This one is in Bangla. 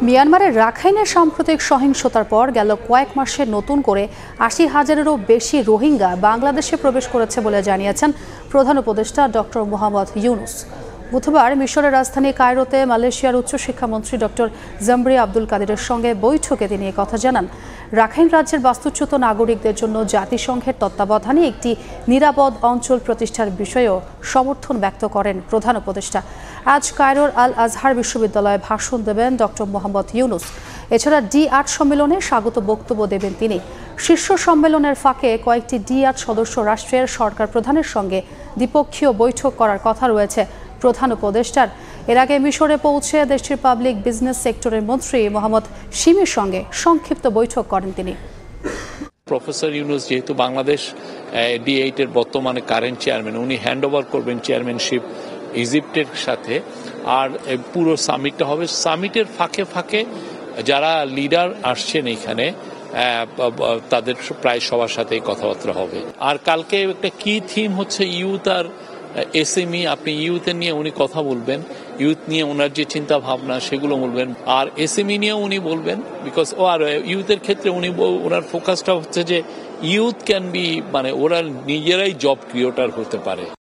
মিয়ানমারের রাখাইনে সাম্প্রতিক সহিংসতার পর গেল কয়েক মাসে নতুন করে ৮০,০০০-এরও বেশি রোহিঙ্গা বাংলাদেশে প্রবেশ করেছে বলে জানিয়েছেন প্রধান উপদেষ্টা ডক্টর মোহাম্মদ ইউনুস। বুধবার মিশরের রাজধানী কায়রোতে মালয়েশিয়ার উচ্চশিক্ষামন্ত্রী ডক্টর জামরিয়া আব্দুল কাদিরের সঙ্গে বৈঠকে তিনি কথা জানান। রাখাইন রাজ্যের বাস্তুচ্যুত নাগরিকদের জন্য জাতিসংঘের তত্ত্বাবধানে একটি নিরাপদ অঞ্চল প্রতিষ্ঠার বিষয়েও সমর্থন ব্যক্ত করেন প্রধান উপদেষ্টা। আজ কায়রোর আল আজহার বিশ্ববিদ্যালয়ে ভাষণ দেবেন ডক্টর মোহাম্মদ ইউনুস। এছাড়া D8 সম্মেলনে স্বাগত বক্তব্য দেবেন তিনি। শীর্ষ সম্মেলনের ফাঁকে কয়েকটি D8 সদস্য রাষ্ট্রের সরকার প্রধানের সঙ্গে দ্বিপক্ষীয় বৈঠক করার কথা রয়েছে প্রধান উপদেষ্টার। এর আগে মিশরে পৌঁছে দেশটির পাবলিক বিজনেস সেক্টরের মন্ত্রী মোহাম্মদ শিমির সঙ্গে সংক্ষিপ্ত বৈঠক করেন তিনি। প্রফেসর ইউনুস যেহেতু বাংলাদেশ D8 এর বর্তমানে কারেন্ট চেয়ারম্যান, উনি হ্যান্ড ওভার করবেন চেয়ারম্যানশিপ ইজিপ্টের সাথে। আর পুরো সামিটটা হবে, সামিটের ফাঁকে ফাঁকে যারা লিডার আসছেন এখানে তাদের প্রায় সবার সাথেই কথাবার্তা হবে। আর কালকে একটা কি থিম হচ্ছে ইউথ আর SME। আপনি ইউথের নিয়ে উনি কথা বলবেন, ইউথ নিয়ে ওনার যে চিন্তা ভাবনা সেগুলো বলবেন, আর SME নিয়েও উনি বলবেন। বিকজ আর ইউথের ক্ষেত্রে উনি ওনার ফোকাসটা হচ্ছে যে ইউথ ক্যান বি, মানে ওরা নিজেরাই জব ক্রিয়েটর হতে পারে।